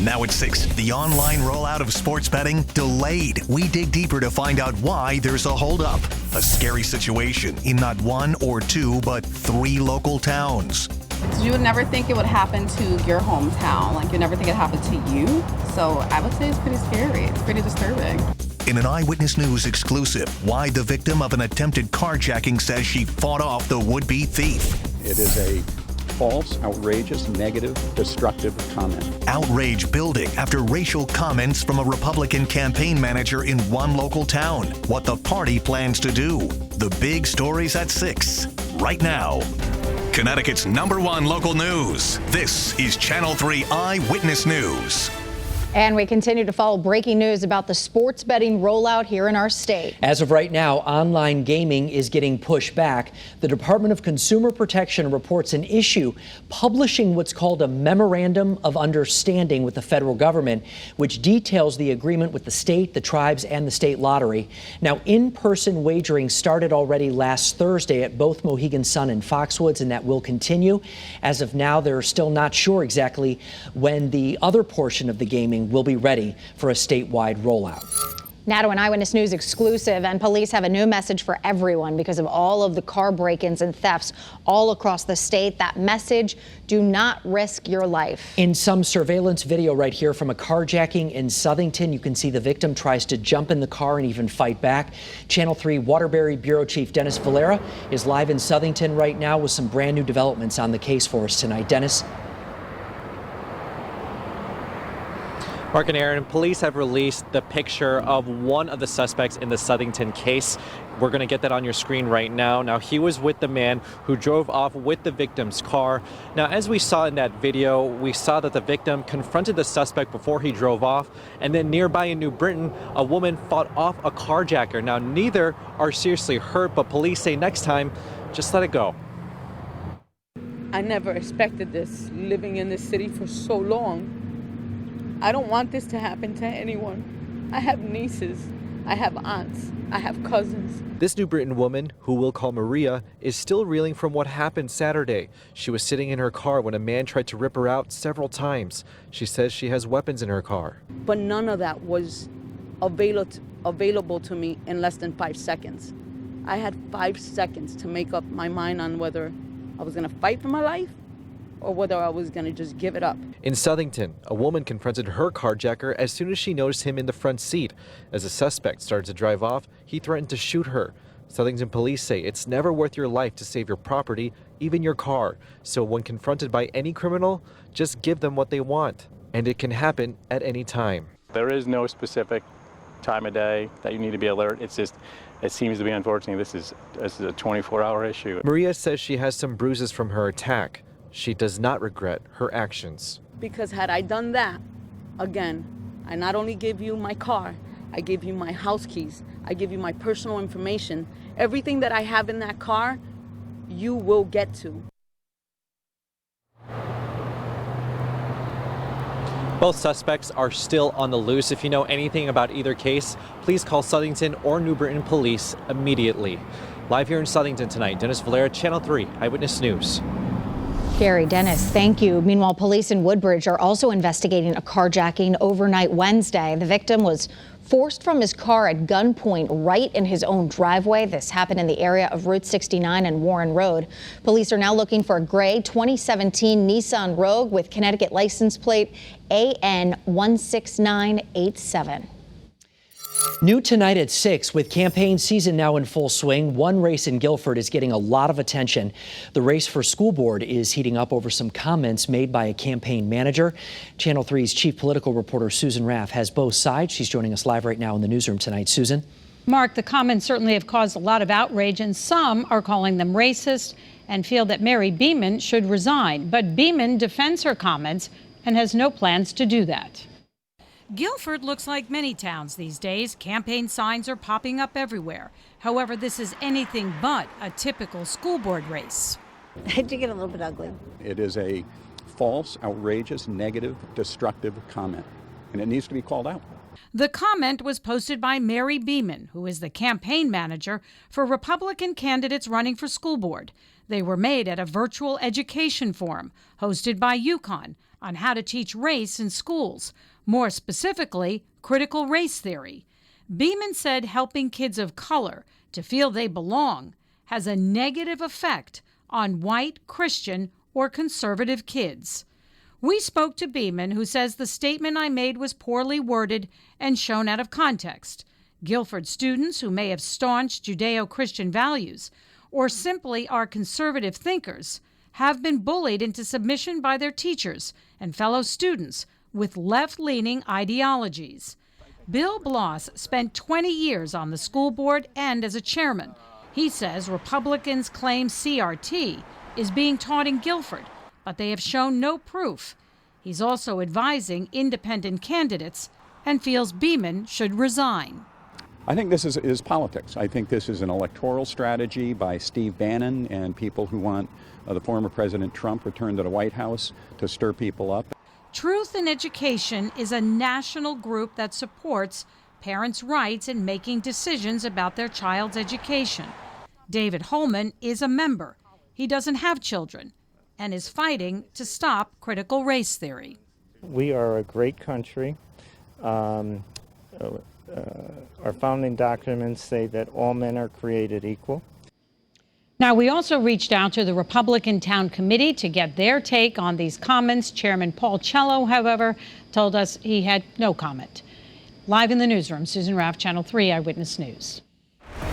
Now at 6, the online rollout of sports betting delayed. We dig deeper to find out why there's a holdup. A scary situation in not one or two, but 3 local towns. You would never think it would happen to your hometown. Like, you never think it happened to you. So I would say it's pretty scary. It's pretty disturbing. In an Eyewitness News exclusive, why the victim of an attempted carjacking says she fought off the would-be thief. It is a false, outrageous, negative, destructive comment. Outrage building after racial comments from a Republican campaign manager in one local town. What the party plans to do. The big stories at 6, right now. Connecticut's #1 local news. This is Channel 3 Eyewitness News. And we continue to follow breaking news about the sports betting rollout here in our state. As of right now, online gaming is getting pushed back. The Department of Consumer Protection reports an issue publishing what's called a Memorandum of Understanding with the federal government, which details the agreement with the state, the tribes, and the state lottery. Now, in-person wagering started already last Thursday at both Mohegan Sun and Foxwoods, and that will continue. As of now, they're still not sure exactly when the other portion of the gaming will be ready for a statewide rollout. Now to an Eyewitness News exclusive, and police have a new message for everyone because of all of the car break-ins and thefts all across the state. That message: do not risk your life. In some surveillance video right here from a carjacking in Southington, you can see the victim tries to jump in the car and even fight back. Channel 3 Waterbury Bureau Chief Dennis Valera is live in Southington right now with some brand new developments on the case for us tonight. Dennis. Mark and Aaron, police have released the picture of one of the suspects in the Southington case. We're going to get that on your screen right now. Now, he was with the man who drove off with the victim's car. Now, as we saw in that video, we saw that the victim confronted the suspect before he drove off. And then nearby in New Britain, a woman fought off a carjacker. Now, neither are seriously hurt, but police say next time, just let it go. I never expected this, living in this city for so long. I don't want this to happen to anyone. I have nieces, I have aunts, I have cousins. This New Britain woman, who we'll call Maria, is still reeling from what happened Saturday. She was sitting in her car when a man tried to rip her out several times. She says she has weapons in her car. But none of that was available to me in less than 5 seconds. I had 5 seconds to make up my mind on whether I was gonna fight for my life or whether I was going to just give it up. In Southington, a woman confronted her carjacker as soon as she noticed him in the front seat. As the suspect started to drive off, he threatened to shoot her. Southington police say it's never worth your life to save your property, even your car. So when confronted by any criminal, just give them what they want. And it can happen at any time. There is no specific time of day that you need to be alert. It's just, it seems to be, unfortunately, this is a 24-hour issue. Maria says she has some bruises from her attack. She does not regret her actions. Because had I done that, again, I not only give you my car, I give you my house keys, I give you my personal information. Everything that I have in that car, you will get to. Both suspects are still on the loose. If you know anything about either case, please call Southington or New Britain Police immediately. Live here in Southington tonight, Dennis Valera, Channel 3 Eyewitness News. Gary, Dennis, thank you. Meanwhile, police in Woodbridge are also investigating a carjacking overnight Wednesday. The victim was forced from his car at gunpoint right in his own driveway. This happened in the area of Route 69 and Warren Road. Police are now looking for a gray 2017 Nissan Rogue with Connecticut license plate AN 16987. New tonight at 6, with campaign season now in full swing, one race in Guilford is getting a lot of attention. The race for school board is heating up over some comments made by a campaign manager. Channel 3's chief political reporter Susan Raff has both sides. She's joining us live right now in the newsroom tonight. Susan? Mark, the comments certainly have caused a lot of outrage, and some are calling them racist and feel that Mary Beeman should resign. But Beeman defends her comments and has no plans to do that. Guilford looks like many towns these days. Campaign signs are popping up everywhere. However, this is anything but a typical school board race. I did get a little bit ugly. It is a false, outrageous, negative, destructive comment, and it needs to be called out. The comment was posted by Mary Beeman, who is the campaign manager for Republican candidates running for school board. They were made at a virtual education forum hosted by UConn on how to teach race in schools, more specifically, critical race theory. Beeman said helping kids of color to feel they belong has a negative effect on white, Christian, or conservative kids. We spoke to Beeman, who says the statement I made was poorly worded and shown out of context. Guilford students who may have staunch Judeo-Christian values or simply are conservative thinkers have been bullied into submission by their teachers and fellow students with left-leaning ideologies. Bill Bloss spent 20 years on the school board and as a chairman. He says Republicans claim CRT is being taught in Guilford, but they have shown no proof. He's also advising independent candidates and feels Beeman should resign. I think this is politics. I think this is an electoral strategy by Steve Bannon and people who want the former President Trump returned to the White House to stir people up. Truth in Education is a national group that supports parents' rights in making decisions about their child's education. David Holman is a member. He doesn't have children and is fighting to stop critical race theory. We are a great country. Our founding documents say that all men are created equal. Now, we also reached out to the Republican Town Committee to get their take on these comments. Chairman Paul Cello, however, told us he had no comment. Live in the newsroom, Susan Raff, Channel 3 Eyewitness News.